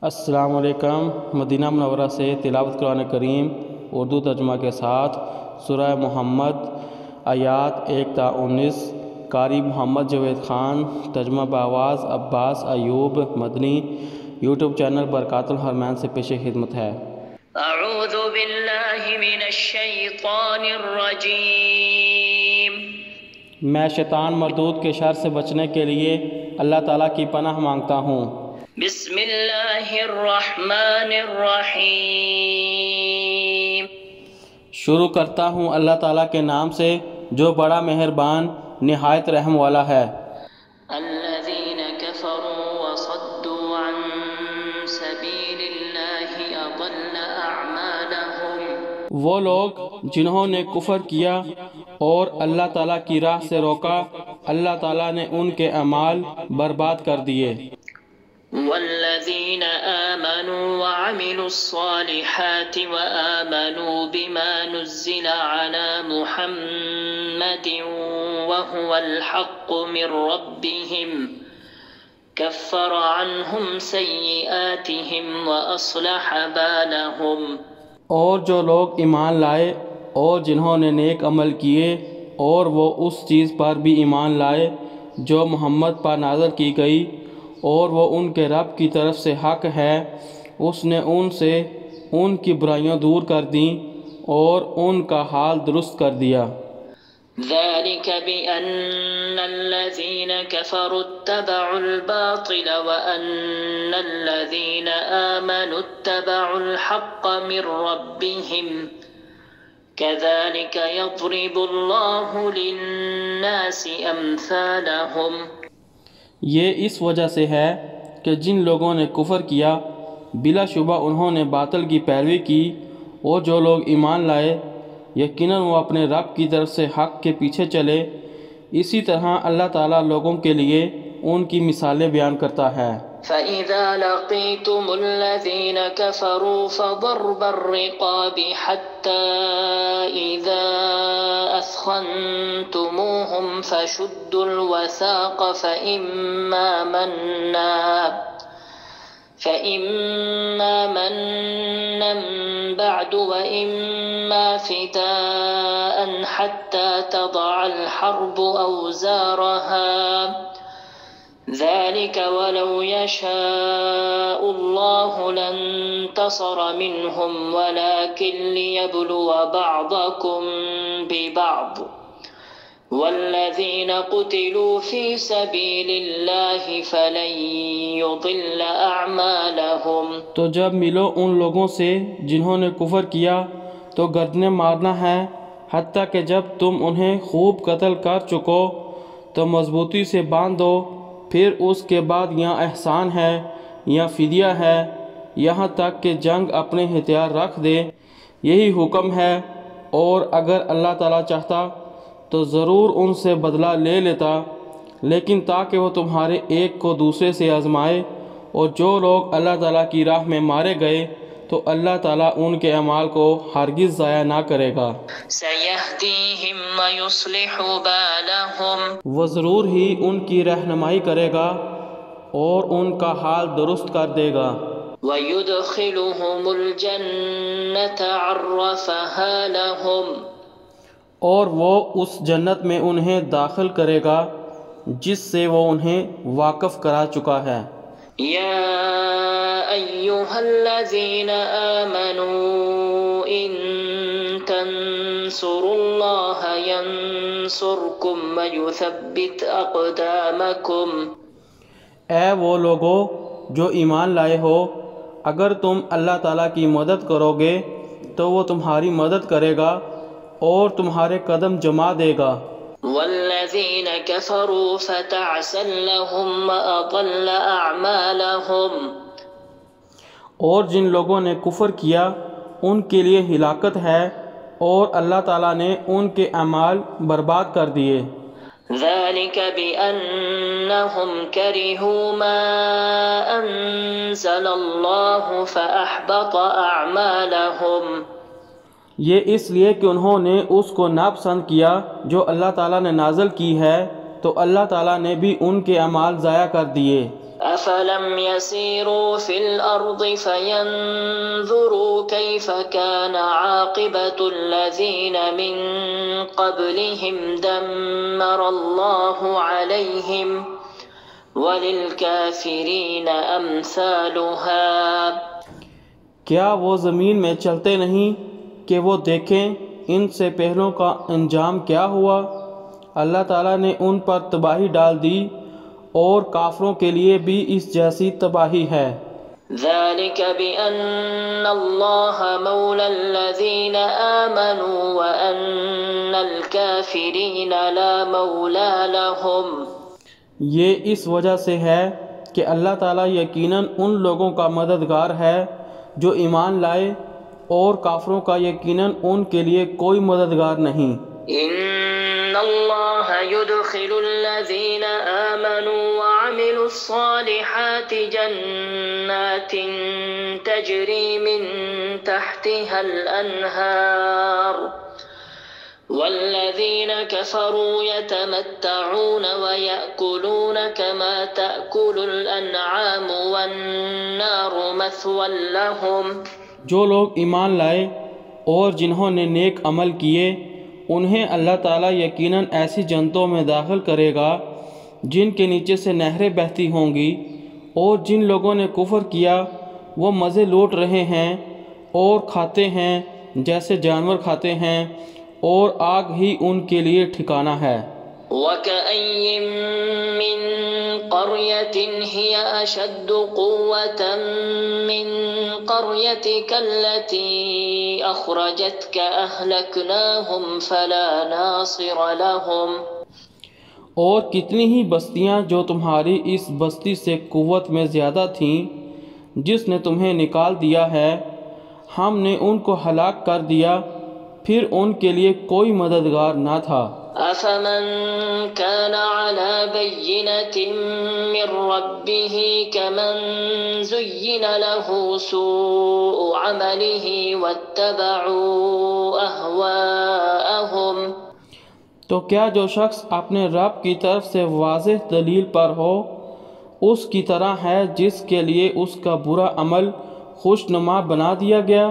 السلام علیکم۔ مدینہ منورہ سے تلاوت قرآن کریم اردو ترجمہ کے ساتھ سورہ محمد آیات 1 تا 19۔ قاری محمد جاوید خان، ترجمہ بآواز عباس ایوب مدنی۔ یوٹیوب چینل برکات الحرمین سے پیش خدمت ہے۔ اعوذ باللہ من الشیطان الرجیم۔ میں شیطان مردود کے شر سے بچنے کے لیے اللہ تعالیٰ کی پناہ مانگتا ہوں۔ بسم اللہ الرحمن الرحیم۔ شروع کرتا ہوں اللہ تعالیٰ کے نام سے جو بڑا مہربان نہایت رحم والا ہے۔ الذین کفروا وصدوا عن سبیل اللہ اضل اعمالهم۔ وہ لوگ جنہوں نے کفر کیا اور اللہ تعالیٰ کی راہ سے روکا، اللہ تعالیٰ نے ان کے اعمال برباد کر دیے۔ والذین آمنوا وعملوا الصالحات وآمنوا بما نزل على محمد وهو الحق من ربهم كفر عنهم سیئاتهم وأصلح بالهم۔ اور جو لوگ ایمان لائے اور جنہوں نے نیک عمل کیے اور وہ اس چیز پر بھی ایمان لائے جو محمد پر نازل کی گئی اور وہ ان کے رب کی طرف سے حق ہے، اس نے ان سے ان کی برائیاں دور کر دیں اور ان کا حال درست کر دیا۔ ذلك بأن الذين كفروا اتبعوا الباطل وأن الذين آمنوا اتبعوا الحق من ربهم كذلك يضرب الله للناس أمثالهم۔ یہ اس وجہ سے ہے کہ جن لوگوں نے کفر کیا بلا شبہ انہوں نے باطل کی پیروی کی، اور جو لوگ ایمان لائے یقیناً وہ اپنے رب کی طرف سے حق کے پیچھے چلے۔ اسی طرح اللہ تعالیٰ لوگوں کے لیے ان کی مثالیں بیان کرتا ہے۔ فَإِذَا لَقِيتُمُ الَّذِينَ كَفَرُوا فَضَرْبَ الرِّقَابِ حَتَّى إِذَا أَثْخَنْتُمُوهُمْ فَشُدُّوا الْوَثَاقَ فَإِمَّا مَنًّا بَعْدُ وَإِمَّا فِدَاءً حَتَّى تَضَعَ الْحَرْبُ أَوْزَارَهَا ذلك ولو يشاء الله لانتصر منهم ولكن ليبلو بعضكم ببعض والذين قتلوا في سبيل الله فلن يضل أعمالهم۔ تو جب ملو ان لوگوں سے جنہوں نے کفر کیا تو گردنیں مارنا ہے، حتیٰ کہ جب تم انہیں خوب قتل کر چکو تو مضبوطی سے باندھو، پھر اس کے بعد یا احسان ہے یا فدیہ ہے، یہاں تک کہ جنگ اپنے ہتھیار رکھ دے۔ یہی حکم ہے، اور اگر اللہ تعالیٰ چاہتا تو ضرور ان سے بدلہ لے لیتا، لیکن تاکہ وہ تمہارے ایک کو دوسرے سے آزمائے، اور جو لوگ اللہ تعالیٰ کی راہ میں مارے گئے تو اللہ تعالیٰ ان کے اعمال کو ہرگز ضائع نہ کرے گا۔ سَيَهْدِيهِمْ وَيُصْلِحُ بَالَهُمْ۔ وہ ضرور ہی ان کی رہنمائی کرے گا اور ان کا حال درست کر دے گا۔ وَيُدْخِلُهُمُ الْجَنَّةَ عَرَّفَهَا لَهُمْ۔ اور وہ اس جنت میں انہیں داخل کرے گا جس سے وہ انہیں واقف کرا چکا ہے۔ یا ایہا الذین آمنوا ان تنصروا اللہ ینصرکم ویثبت اقدامکم۔ اے وہ لوگو جو ایمان لائے ہو، اگر تم اللہ تعالیٰ کی مدد کرو گے تو وہ تمہاری مدد کرے گا اور تمہارے قدم جما دے گا۔ والذین کفروا فتعسا لهم واضل اعمالهم۔ اور جن لوگوں نے کفر کیا ان کے لیے ہلاکت ہے اور اللہ تعالیٰ نے ان کے اعمال برباد کر دیے۔ ذلك بأنهم كرهوا ما أنزل الله فأحبط أعمالهم۔ یہ اس لیے کہ انہوں نے اس کو ناپسند کیا جو اللہ تعالیٰ نے نازل کی ہے، تو اللہ تعالیٰ نے بھی ان کے اعمال ضائع کر دیے۔ أفلم يسيروا في الأرض فينظروا كيف كان عاقبة الذين من قبلهم دمر الله عليهم وللكافرين أمثالها۔ کیا وہ زمین میں چلتے نہیں کہ وہ دیکھیں ان سے پہلوں کا انجام کیا ہوا؟ اللہ تعالیٰ نے ان پر تباہی ڈال دی اور کافروں کے لیے بھی اس جیسی تباہی ہے۔ ذلك بأن الله مولى الذين آمنوا وأن الكافرين لا مولى لهم۔ یہ اس وجہ سے ہے کہ اللہ تعالیٰ یقیناً ان لوگوں کا مددگار ہے جو ایمان لائے، اور کافروں کا یقیناً ان کے لیے کوئی مددگار نہیں۔ ان اللہ يدخل الذین آمنوا وعملوا الصالحات جنات تجری من تحتها الانہار والذین كفروا يتمتعون ويأكلون كما تأكل الأنعام والنار مثوى لهم۔ جو لوگ ایمان لائے اور جنہوں نے نیک عمل کیے انہیں اللہ تعالیٰ یقیناً ایسی جنتوں میں داخل کرے گا جن کے نیچے سے نہریں بہتی ہوں گی، اور جن لوگوں نے کفر کیا وہ مزے لوٹ رہے ہیں اور کھاتے ہیں جیسے جانور کھاتے ہیں، اور آگ ہی ان کے لیے ٹھکانہ ہے۔ وَكَأَيٍّ مِّن قَرْيَةٍ هِيَ أَشَدُّ قُوَّةً مِّن قَرْيَتِكَ الَّتِي أَخْرَجَتْكَ أَهْلَكْنَاهُمْ فَلَا نَاصِرَ لَهُمْ۔ اور کتنی ہی بستیاں جو تمہاری اس بستی سے قوت میں زیادہ تھیں جس نے تمہیں نکال دیا ہے، ہم نے ان کو ہلاک کر دیا، پھر ان کے لیے کوئی مددگار نہ تھا۔ أَفَمَن كَانَ عَلَى بَيِّنَةٍ مِّن رَّبِّهِ كَمَن زُيِّنَ لَهُ سُوءُ عَمَلِهِ وَاتَّبَعُوا أَهْوَاءَهُمْ۔ تو کیا جو شخص اپنے رب کی طرف سے واضح دلیل پر ہو اس کی طرح ہے جس کے لیے اس کا برا عمل خوشنما بنا دیا گیا،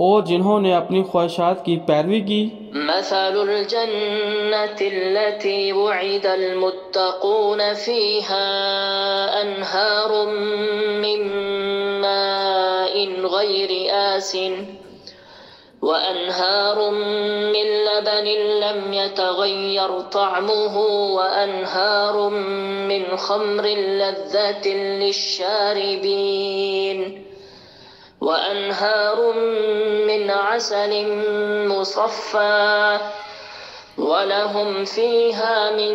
اور جنہوں نے اپنی خواہشات کی پیروی کی؟ مثل الجنة التي وعد المتقون فيها أنهار من ماء غير آسن وأنهار من لبن لم يتغير طعمه وأنهار من خمر لذة للشاربين وأنهار من عسل مصفى ولهم فيها من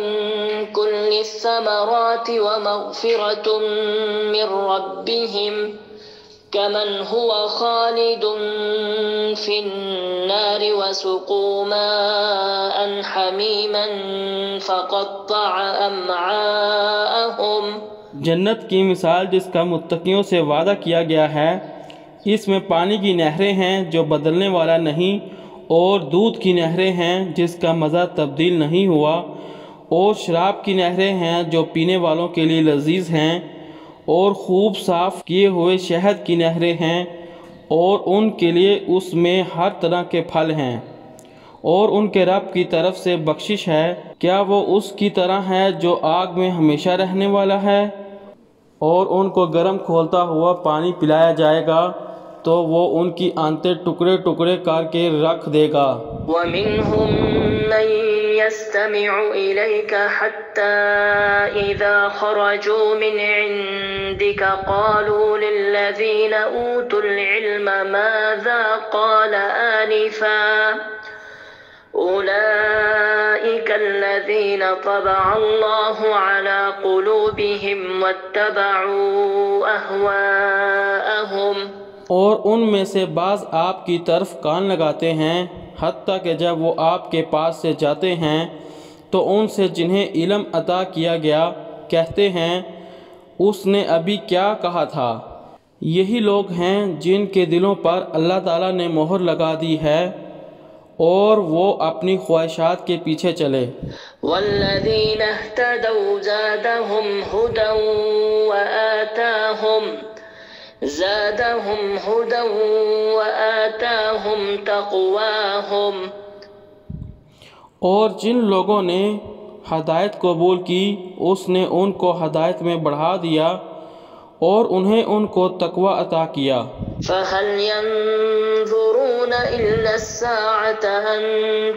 كل الثمرات ومغفرة من ربهم كمن هو خالد في النار وسقوا ماء حميما فقطع أمعاءهم۔ جنت کی مثال جس کا متقیوں سے وعدہ کیا گیا ہے، اس میں پانی کی نہریں ہیں جو بدلنے والا نہیں، اور دودھ کی نہریں ہیں جس کا مزہ تبدیل نہیں ہوا، اور شراب کی نہریں ہیں جو پینے والوں کے لیے لذیذ ہیں، اور خوب صاف کیے ہوئے شہد کی نہریں ہیں، اور ان کے لیے اس میں ہر طرح کے پھل ہیں، اور ان کے رب کی طرف سے بخشش ہے۔ کیا وہ اس کی طرح ہے جو آگ میں ہمیشہ رہنے والا ہے؟ اور ان کو گرم کھولتا ہوا پانی پلایا جائے گا تو وہ ان کی آنتیں ٹکڑے ٹکڑے کر کے رکھ دے گا۔ وَمِنْهُمْ مَنْ يَسْتَمِعُ إِلَيْكَ حَتَّى إِذَا خَرَجُوا مِنْ عِنْدِكَ قَالُوا لِلَّذِينَ أُوتُوا الْعِلْمَ مَاذَا قَالَ آنِفًا أُولَئِكَ الَّذِينَ طَبَعَ اللَّهُ عَلَى قُلُوبِهِمْ وَاتَّبَعُوا أَهْوَاءَهُمْ۔ اور ان میں سے بعض آپ کی طرف کان لگاتے ہیں، حتیٰ کہ جب وہ آپ کے پاس سے جاتے ہیں تو ان سے جنہیں علم عطا کیا گیا کہتے ہیں اس نے ابھی کیا کہا تھا۔ یہی لوگ ہیں جن کے دلوں پر اللہ تعالیٰ نے مہر لگا دی ہے، اور وہ اپنی خواہشات کے پیچھے چلے۔ والذين اهتدوا زادهم هدى وآتاهم تقواهم۔ اور جن لوگوں نے ہدایت قبول کی اس نے ان کو ہدایت میں بڑھا دیا اور انہیں ان کو تقوی عطا کیا۔ فهل ينظرون إلا الساعة أن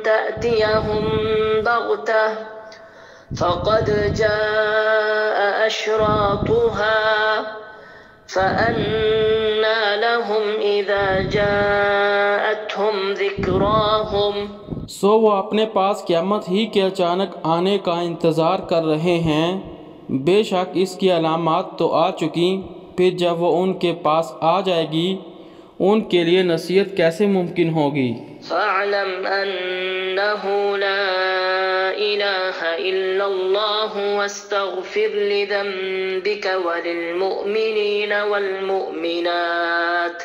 تأتيهم بغتة فقد جاء أشراطها فأنى لهم إذا جاءتهم ذكراهم۔ سو وہ اپنے پاس قیامت ہی کے اچانک آنے کا انتظار کر رہے ہیں، بے شک اس کی علامات تو آ چکی، پھر جب وہ ان کے پاس آ جائے گی ان کے لیے نصیحت کیسے ممکن ہوگی۔ فاعلم أنه لا إله إلا الله واستغفر لذنبك وللمؤمنين والمؤمنات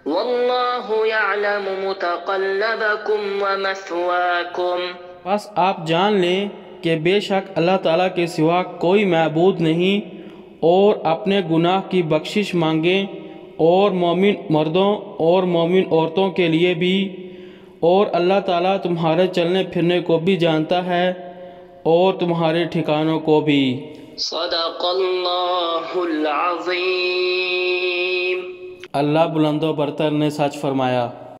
والله يعلم متقلبكم ومثواكم۔ بس آپ جان لیں کہ بے شک اللہ تعالیٰ کے سوا کوئی معبود نہیں، اور اپنے گناہ کی بخشش مانگیں، اور مومن مردوں اور مومن عورتوں کے لیے بھی، اور اللہ تعالیٰ تمہارے چلنے پھرنے کو بھی جانتا ہے اور تمہارے ٹھکانوں کو بھی۔ صدق اللہ العظیم۔ اللہ بلند و برتر نے سچ فرمایا۔